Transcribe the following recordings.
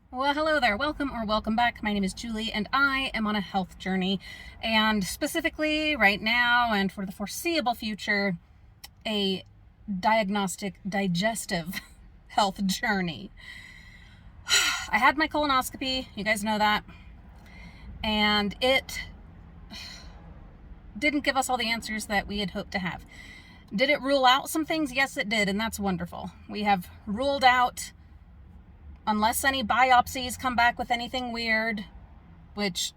Well, hello there. Welcome or welcome back. My name is Julie and I am on a health journey, and specifically right now and for the foreseeable future, a digestive health journey. I had my colonoscopy, you guys know that, and it didn't give us all the answers that we had hoped to have. Did it rule out some things? Yes, it did, and that's wonderful. We have ruled out, unless any biopsies come back with anything weird, which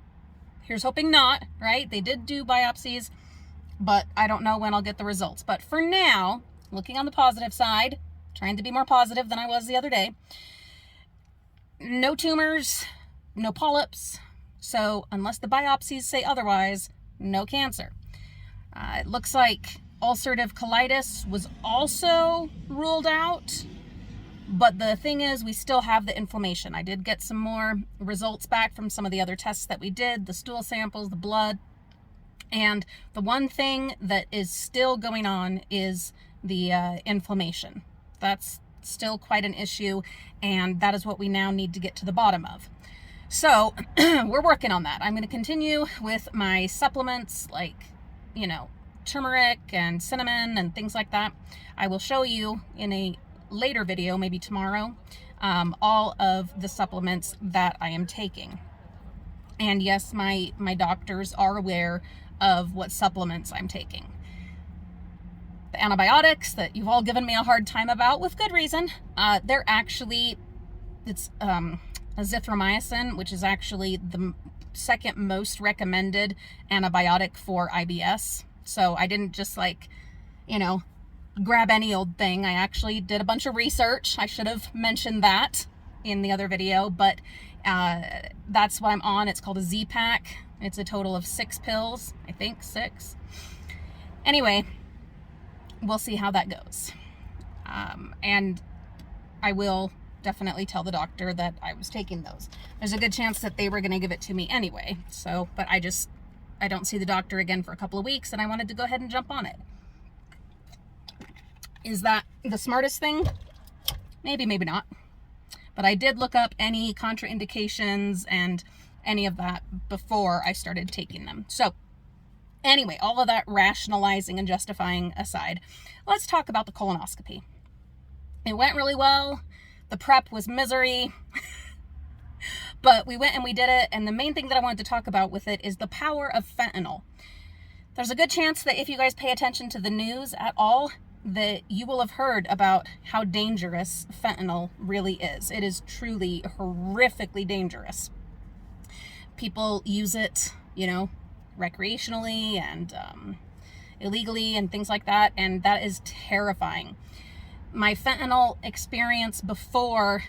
here's hoping not, right? They did do biopsies, but I don't know when I'll get the results. But for now, looking on the positive side, trying to be more positive than I was the other day, no tumors, no polyps. So unless the biopsies say otherwise, no cancer. It looks like ulcerative colitis was also ruled out. But the thing is, we still have the inflammation. I did get some more results back from some of the other tests that we did, the stool samples, the blood. And the one thing that is still going on is the inflammation. That's still quite an issue, and that is what we now need to get to the bottom of. So we're working on that. I'm going to continue with my supplements like, turmeric and cinnamon and things like that. I will show you in a later video, maybe tomorrow, all of the supplements that I am taking. And yes, my doctors are aware of what supplements I'm taking. The antibiotics that you've all given me a hard time about, with good reason, they're actually, it's azithromycin, which is actually the second most recommended antibiotic for IBS. So I didn't just grab any old thing. I actually did a bunch of research. I should have mentioned that in the other video, but that's what I'm on. It's called a Z-Pack. It's a total of 6 pills, I think 6. Anyway, we'll see how that goes. And I will definitely tell the doctor that I was taking those. There's a good chance that they were going to give it to me anyway. So, but I don't see the doctor again for a couple of weeks, and I wanted to go ahead and jump on it. Is that the smartest thing? Maybe, maybe not. But I did look up any contraindications and any of that before I started taking them. So anyway, all of that rationalizing and justifying aside, let's talk about the colonoscopy. It went really well. The prep was misery. But we went and we did it, and the main thing that I wanted to talk about with it is the power of fentanyl. There's a good chance that if you guys pay attention to the news at all, that you will have heard about how dangerous fentanyl really is. It is truly horrifically dangerous. People use it, recreationally and illegally and things like that, and that is terrifying. My fentanyl experience before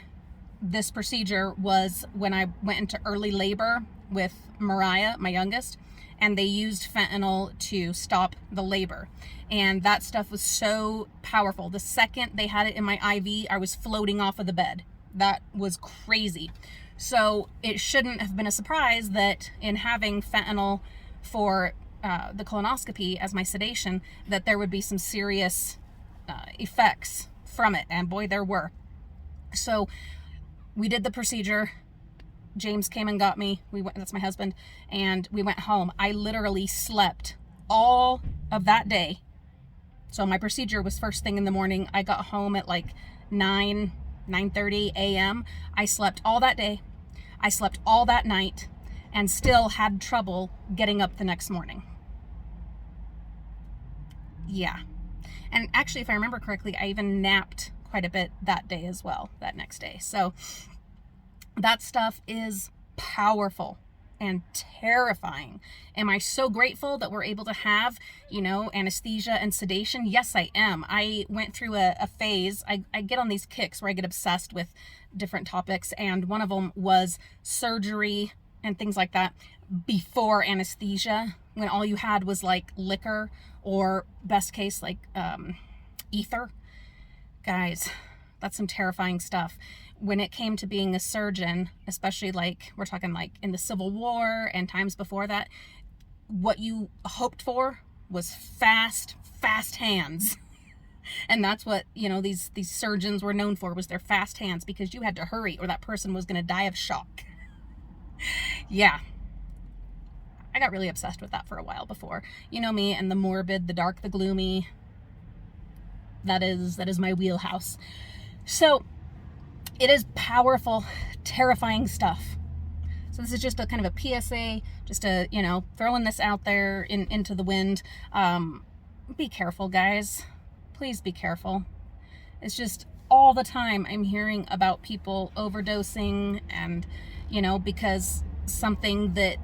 this procedure was when I went into early labor with Mariah, my youngest, and they used fentanyl to stop the labor. And that stuff was so powerful. The second they had it in my IV, I was floating off of the bed. That was crazy. So it shouldn't have been a surprise that in having fentanyl for the colonoscopy as my sedation, that there would be some serious effects from it. And boy, there were. So we did the procedure. James came and got me. That's my husband, and we went home. I literally slept all of that day. So my procedure was first thing in the morning. I got home at like 9:30 a.m. I slept all that day. I slept all that night and still had trouble getting up the next morning. Yeah. And actually, if I remember correctly, I even napped quite a bit that day as well, that next day. So that stuff is powerful and terrifying. Am I so grateful that we're able to have, anesthesia and sedation? Yes, I am. I went through a phase. I get on these kicks where I get obsessed with different topics, and one of them was surgery and things like that before anesthesia, when all you had was like liquor or best case like ether. Guys, that's some terrifying stuff. When it came to being a surgeon, especially we're talking in the Civil War and times before that, what you hoped for was fast hands. And that's what, you know, these surgeons were known for, was their fast hands, because you had to hurry or that person was going to die of shock. Yeah. I got really obsessed with that for a while before. You know me and the morbid, the dark, the gloomy. That is my wheelhouse. So it is powerful, terrifying stuff. So this is just a kind of a PSA, just a, you know, throwing this out there into the wind. Be careful, guys. Please be careful. It's just all the time I'm hearing about people overdosing, and, you know, because something that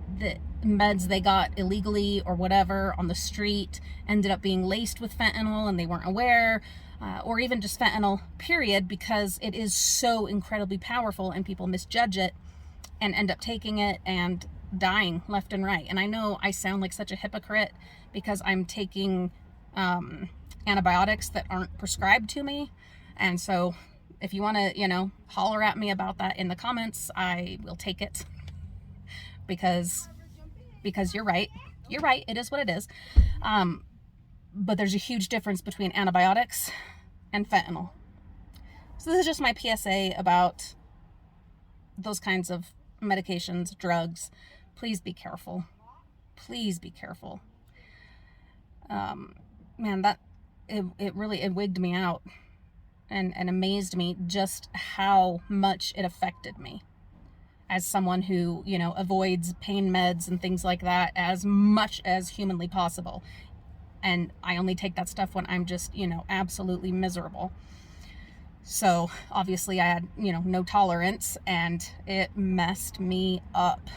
meds they got illegally or whatever on the street ended up being laced with fentanyl and they weren't aware, or even just fentanyl, period, because it is so incredibly powerful and people misjudge it and end up taking it and dying left and right. And I know I sound like such a hypocrite because I'm taking antibiotics that aren't prescribed to me. And so if you want to, you know, holler at me about that in the comments, I will take it, because you're right. You're right. It is what it is. But there's a huge difference between antibiotics and fentanyl. So this is just my PSA about those kinds of medications, drugs. Please be careful. Please be careful. Man, that it really wigged me out and amazed me just how much it affected me as someone who, you know, avoids pain meds and things like that as much as humanly possible. And I only take that stuff when I'm just, you know, absolutely miserable. So obviously I had, you know, no tolerance, and it messed me up,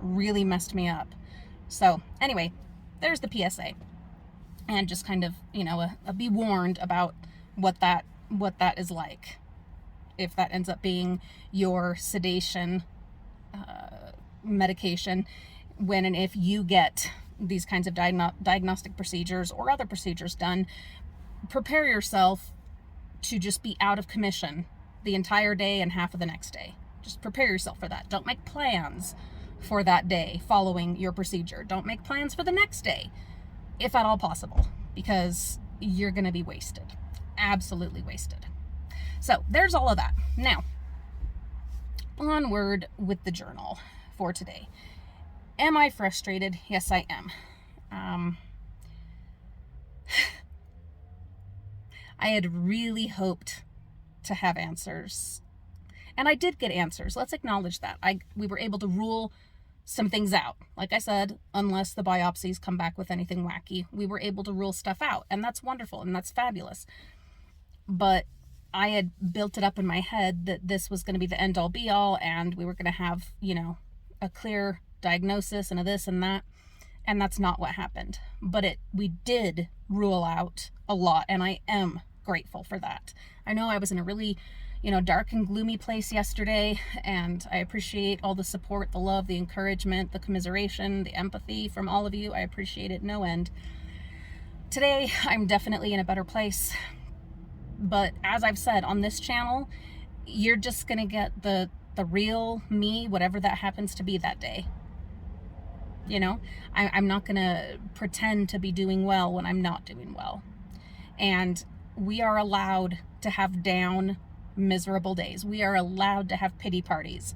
really messed me up. So anyway, there's the PSA, and just kind of, you know, a be warned about what that is like, if that ends up being your sedation medication when and if you get these kinds of diagnostic procedures or other procedures done. Prepare yourself to just be out of commission the entire day and half of the next day. Just prepare yourself for that. Don't make plans for that day following your procedure. Don't make plans for the next day, if at all possible, because you're going to be wasted. Absolutely wasted. So there's all of that. Now, onward with the journal for today. Am I frustrated? Yes, I am. I had really hoped to have answers, and I did get answers. Let's acknowledge that. We were able to rule some things out. Like I said, unless the biopsies come back with anything wacky, we were able to rule stuff out, and that's wonderful and that's fabulous. But I had built it up in my head that this was going to be the end all be all, and we were going to have, you know, a clear diagnosis and a this and that, and that's not what happened. But we did rule out a lot, and I am grateful for that. I know I was in a really, you know, dark and gloomy place yesterday, and I appreciate all the support, the love, the encouragement, the commiseration, the empathy from all of you. I appreciate it no end. Today, I'm definitely in a better place. But as I've said on this channel, you're just going to get the real me, whatever that happens to be that day. You know, I'm not going to pretend to be doing well when I'm not doing well. And we are allowed to have down, miserable days. We are allowed to have pity parties.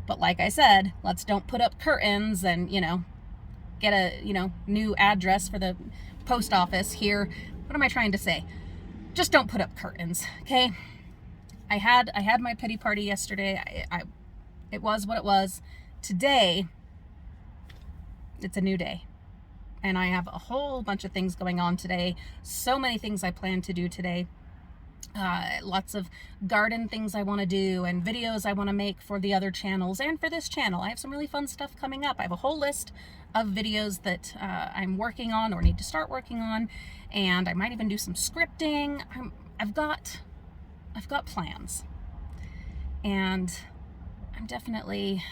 But like I said, let's don't put up curtains and, you know, get a, you know, new address for the post office here. What am I trying to say? Just don't put up curtains, okay? I had my pity party yesterday. It was what it was. Today, it's a new day. And I have a whole bunch of things going on today. So many things I plan to do today. Lots of garden things I want to do, and videos I want to make for the other channels and for this channel. I have some really fun stuff coming up. I have a whole list of videos that I'm working on or need to start working on, and I might even do some scripting. I've got plans, and I'm definitely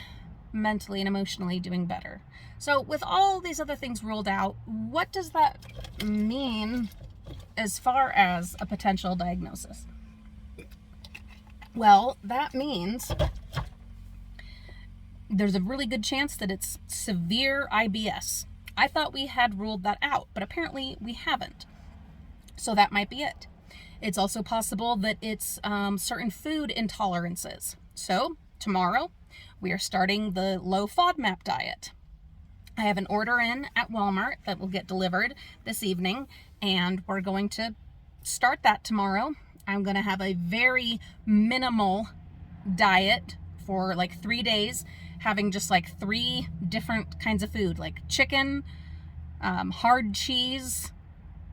mentally and emotionally doing better. So with all these other things ruled out, what does that mean as far as a potential diagnosis? Well, that means there's a really good chance that it's severe IBS. I thought we had ruled that out, but apparently we haven't. So that might be it. It's also possible that it's certain food intolerances. So tomorrow we are starting the low FODMAP diet. I have an order in at Walmart that will get delivered this evening, and we're going to start that tomorrow. I'm going to have a very minimal diet for like 3 days, having just like 3 different kinds of food, like chicken, hard cheese,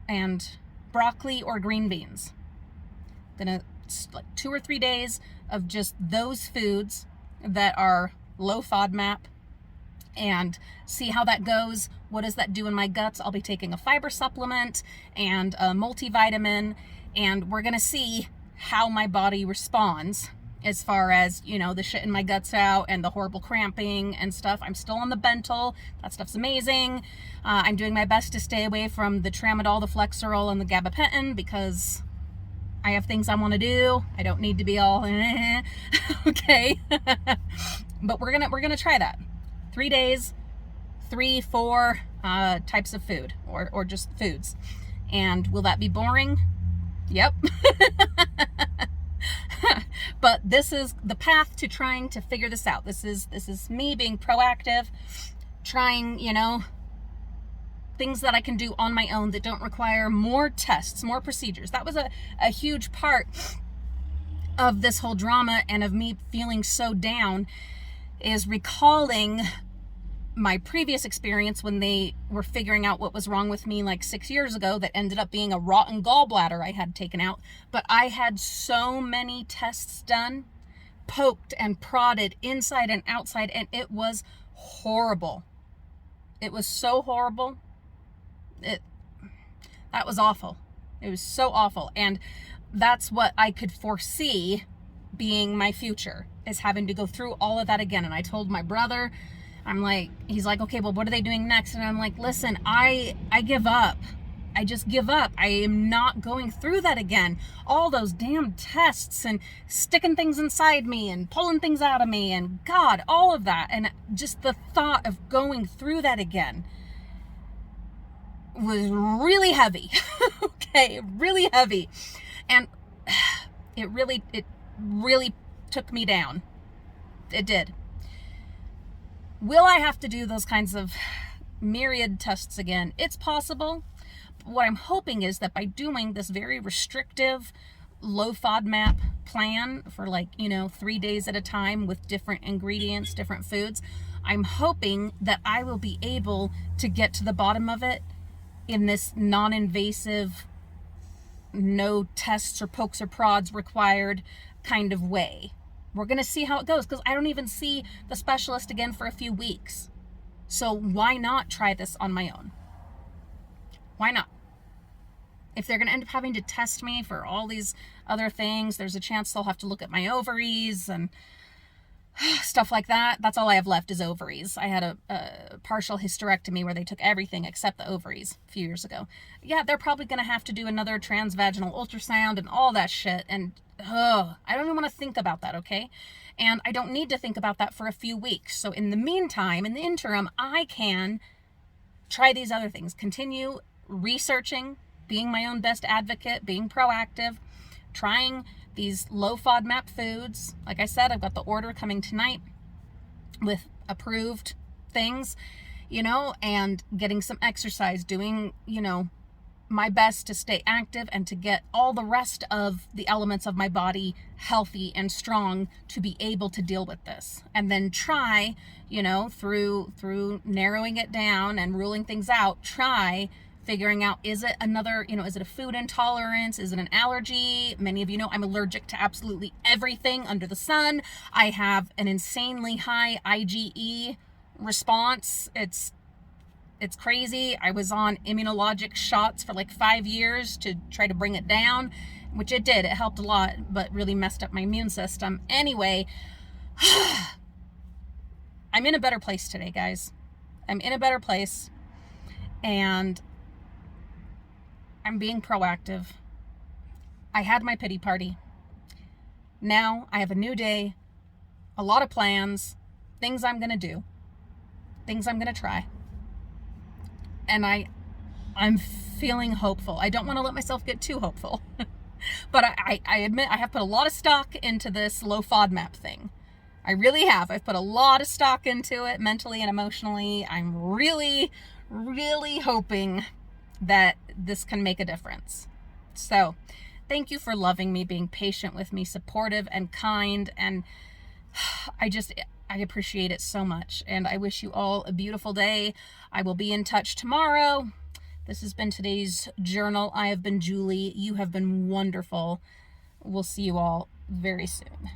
and broccoli or green beans. Gonna like 2 or 3 days of just those foods that are low FODMAP, and see how that goes. What does that do in my guts? I'll be taking a fiber supplement and a multivitamin, and we're gonna see how my body responds as far as, you know, the shit in my guts out and the horrible cramping and stuff. I'm still on the Bentyl. That stuff's amazing. I'm doing my best to stay away from the tramadol, the Flexeril, and the gabapentin because I have things I want to do. I don't need to be all okay. But we're gonna try that. 3 days, 3-4 types of food, or just foods. And will that be boring? Yep. But this is the path to trying to figure this out. This is me being proactive, trying, you know, things that I can do on my own that don't require more tests, more procedures. That was a huge part of this whole drama and of me feeling so down, is recalling my previous experience when they were figuring out what was wrong with me like 6 years ago, that ended up being a rotten gallbladder I had taken out. But I had so many tests done, poked and prodded inside and outside, and it was horrible. It was so horrible. That was awful. It was so awful. And that's what I could foresee being my future, is having to go through all of that again. And I told my brother, I'm like, he's like, okay, well, what are they doing next? And I'm like, listen, I give up. I just give up. I am not going through that again. All those damn tests and sticking things inside me and pulling things out of me, and God, all of that. And just the thought of going through that again was really heavy. Okay, really heavy. And it really took me down. It did. Will I have to do those kinds of myriad tests again? It's possible. But what I'm hoping is that by doing this very restrictive low FODMAP plan for, like, you know, 3 days at a time with different ingredients, different foods, I'm hoping that I will be able to get to the bottom of it in this non-invasive, no tests or pokes or prods required kind of way. We're going to see how it goes, because I don't even see the specialist again for a few weeks. So why not try this on my own? Why not? If they're going to end up having to test me for all these other things, there's a chance they'll have to look at my ovaries and stuff like that. That's all I have left is ovaries. I had a partial hysterectomy where they took everything except the ovaries a few years ago. Yeah, they're probably going to have to do another transvaginal ultrasound and all that shit. And I don't even want to think about that, okay? And I don't need to think about that for a few weeks. So in the meantime, in the interim, I can try these other things, continue researching, being my own best advocate, being proactive, trying these low FODMAP foods. Like I said, I've got the order coming tonight with approved things, you know, and getting some exercise, doing, you know, my best to stay active and to get all the rest of the elements of my body healthy and strong to be able to deal with this. And then try, you know, through narrowing it down and ruling things out, try figuring out, is it another, you know, is it a food intolerance? Is it an allergy? Many of you know I'm allergic to absolutely everything under the sun. I have an insanely high IgE response. It's crazy. I was on immunologic shots for like 5 years to try to bring it down, which it did. It helped a lot, but really messed up my immune system. Anyway, I'm in a better place today, guys. I'm in a better place, and I'm being proactive. I had my pity party. Now I have a new day, a lot of plans, things I'm going to do, things I'm going to try. And I'm feeling hopeful. I don't want to let myself get too hopeful. But I admit I have put a lot of stock into this low FODMAP thing. I really have. I've put a lot of stock into it mentally and emotionally. I'm really, really hoping that this can make a difference. So thank you for loving me, being patient with me, supportive and kind. And I appreciate it so much. And I wish you all a beautiful day. I will be in touch tomorrow. This has been today's journal. I have been Julie. You have been wonderful. We'll see you all very soon.